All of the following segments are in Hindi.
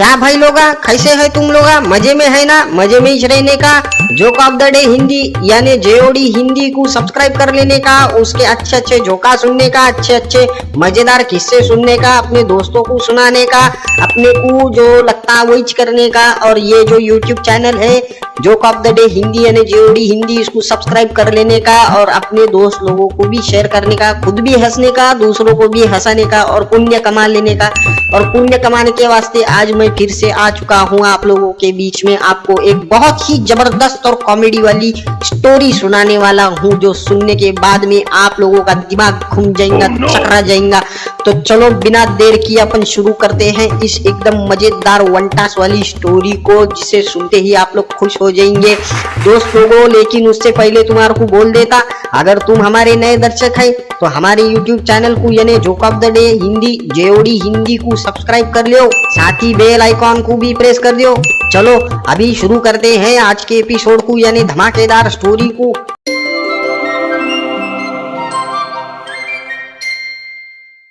क्या भाई लोगा, कैसे है तुम लोगा? मजे में है ना? मजे में ही रहने का। Joke of the day Hindi यानी जेओडी हिंदी को सब्सक्राइब कर लेने का, उसके अच्छे अच्छे जोका सुनने का, अच्छे अच्छे मजेदार किस्से सुनने का, अपने दोस्तों को सुनाने का, अपने को जो लगता है वही करने का। और ये जो यूट्यूब चैनल है joke of the day Hindi यानी जेओडी हिंदी, इसको सब्सक्राइब कर लेने का और अपने दोस्त लोगों को भी शेयर करने का, खुद भी हंसने का, दूसरों को भी हंसाने का और पुण्य कमा लेने का। और पुण्य कमाने के वास्ते आज मैं फिर से आ चुका हूँ आप लोगों के बीच में, आपको एक बहुत ही जबरदस्त और कॉमेडी वाली स्टोरी सुनाने वाला हूँ, जो सुनने के बाद में आप लोगों का दिमाग घूम जाएगा, चकरा जाएगा। तो चलो बिना देर किए अपन शुरू करते हैं इस एकदम मजेदार वनटास वाली स्टोरी को, जिसे सुनते ही आप लोग खुश हो जाएंगे दोस्त लोगों। लेकिन उससे पहले तुम्हारे को बोल देता, अगर तुम हमारे नए दर्शक हैं तो हमारे YouTube चैनल को यानी joke of the day Hindi JOD Hindi को सब्सक्राइब कर लियो, साथ ही बेल आइकॉन को भी प्रेस कर दियो। चलो अभी शुरू करते हैं आज के एपिसोड को यानी धमाकेदार स्टोरी को।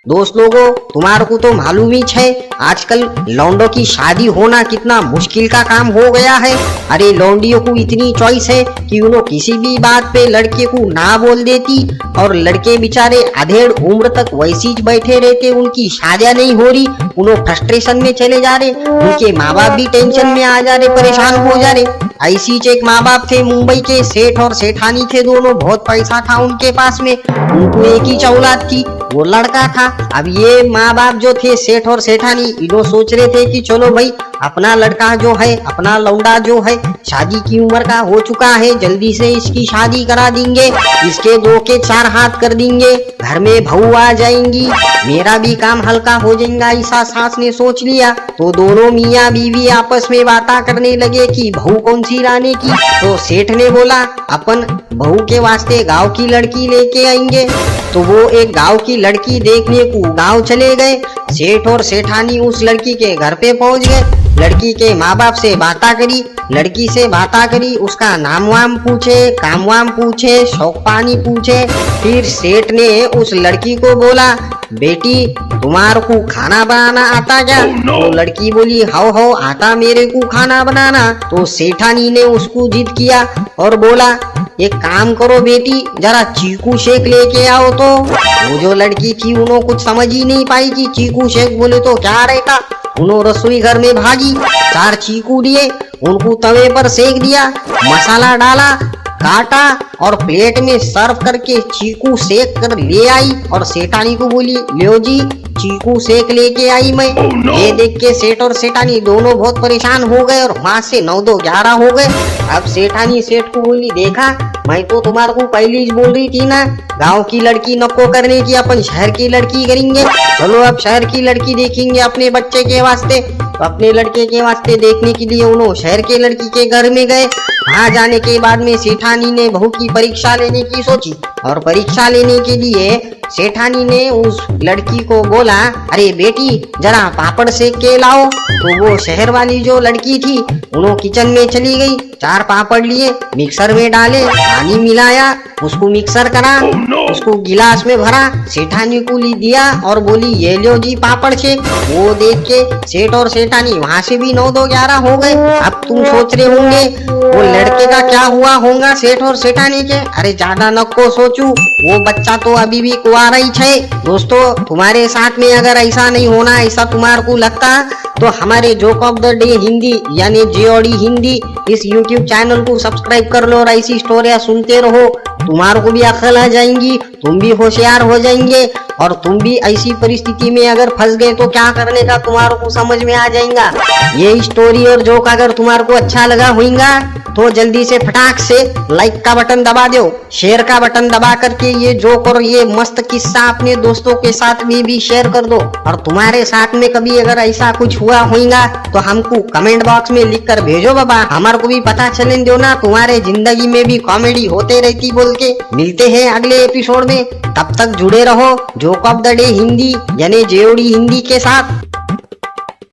दोस्त लोगों, तुम्हारे को तो मालूम ही है आजकल लौंडों की शादी होना कितना मुश्किल का काम हो गया है। अरे लौंडियों को इतनी चॉइस है कि उन्होंने किसी भी बात पे लड़के को ना बोल देती, और लड़के बेचारे अधेड़ उम्र तक वैसी बैठे रहते, उनकी शादियां नहीं हो रही, उन्होंने फ्रस्ट्रेशन में चले जा रहे, उनके माँ बाप भी टेंशन में आ जा रहे, परेशान हो जा रहे। ऐसी एक माँ बाप थे मुंबई के, सेठ और सेठानी थे दोनों, बहुत पैसा था उनके पास में, उनको एक ही औलाद थी, वो लड़का था। अब ये माँ बाप जो थे सेठ और सेठानी, इन्हों सोच रहे थे कि चलो भाई अपना लड़का जो है, अपना लौंडा जो है शादी की उम्र का हो चुका है, जल्दी से इसकी शादी करा देंगे, इसके 2 के 4 हाथ कर देंगे, घर में बहू आ जाएंगी, मेरा भी काम हल्का हो जाएगा, ऐसा सास ने सोच लिया। तो दोनों मियाँ बीवी आपस में बातें करने लगे कि बहू कौन सी लाने की। तो सेठ ने बोला अपन बहू के वास्ते गांव की लड़की लेके आएंगे। तो वो एक गांव की लड़की देखने को गांव चले गए। सेठ और सेठानी उस लड़की के घर पे पहुंच गए, लड़की के माँ बाप से बातें करी, लड़की से बातें करी, उसका नाम वाम पूछे, काम वाम पूछे, शौक पानी पूछे। फिर सेठ ने उस लड़की को बोला, बेटी तुम्हारे को खाना बनाना आता क्या? तो लड़की बोली, हाउ आता मेरे को खाना बनाना। तो सेठानी ने उसको जिद किया और बोला, एक काम करो बेटी, जरा चीकू शेक लेके आओ। तो वो जो लड़की थी उन्होंने कुछ समझ ही नहीं पाई कि चीकू शेक बोले तो क्या रहेगा। उन्होंने रसोई घर में भागी, 4 चीकू लिए, उनको तवे पर सेक दिया, मसाला डाला, काटा और प्लेट में सर्व करके चीकू सेक कर ले आई। और सेठानी को बोली, लो जी चीकू सेक लेके आई मैं। ये देख के सेठ और सेठानी दोनों बहुत परेशान हो गए और वहां से 9-2-11 हो गए। अब सेठानी सेठ को बोली, देखा मैं तो तुम्हारे को पहले ही बोल रही थी ना, गांव की लड़की नको करने की, अपन शहर की लड़की करेंगे। चलो अब शहर की लड़की देखेंगे अपने बच्चे के वास्ते। तो अपने लड़के के वास्ते देखने के लिए उन्होंने शहर के लड़की के घर में गए। वहां जाने के बाद में सेठानी ने बहू की परीक्षा लेने की सोची, और परीक्षा लेने के लिए सेठानी ने उस लड़की को बोला, अरे बेटी जरा पापड़ सेक के लाओ। तो वो शहर वाली जो लड़की थी उन्होंने किचन में चली गई, 4 पापड़ लिए, मिक्सर में डाले, पानी मिलाया, उसको मिक्सर करा, उसको गिलास में भरा, सेठानी को ली दिया और बोली, ये लो जी पापड़ शेक। वो देख के सेठ और सेठानी वहां से भी 9-2-11 हो गए। अब तुम सोच रहे होंगे वो लड़के का क्या हुआ होगा सेठ और सेठानी के। अरे ज्यादा नको सोचू, वो बच्चा तो अभी भी कुंवारा ही है। दोस्तों तुम्हारे साथ में अगर ऐसा नहीं होना, ऐसा तुम्हारे को लगता, तो हमारे joke of the day Hindi यानी जेओडी हिंदी इस YouTube चैनल को सब्सक्राइब कर लो और ऐसी स्टोरियां सुनते रहो। तुम्हारे को भी अक्ल आ जाएंगी, तुम भी होशियार हो जाएंगे, और तुम भी ऐसी परिस्थिति में अगर फंस गए तो क्या करने का तुम्हारे को समझ में आ जाएगा। ये स्टोरी और जोक अगर तुम्हारे को अच्छा लगा होगा तो जल्दी से फटाक से लाइक का बटन दबा दो, शेयर का बटन दबा करके ये जोक और ये मस्त किस्सा अपने दोस्तों के साथ में भी शेयर कर दो। और तुम्हारे साथ में कभी अगर ऐसा कुछ हुआ होगा तो हमको कमेंट बॉक्स में लिख कर भेजो बाबा, हमारे को भी पता चले दो ना, तुम्हारे जिंदगी में भी कॉमेडी होते रहती बोल के। मिलते हैं अगले एपिसोड में, तब तक जुड़े रहो joke of the day Hindi यानी जेओडी हिंदी के साथ।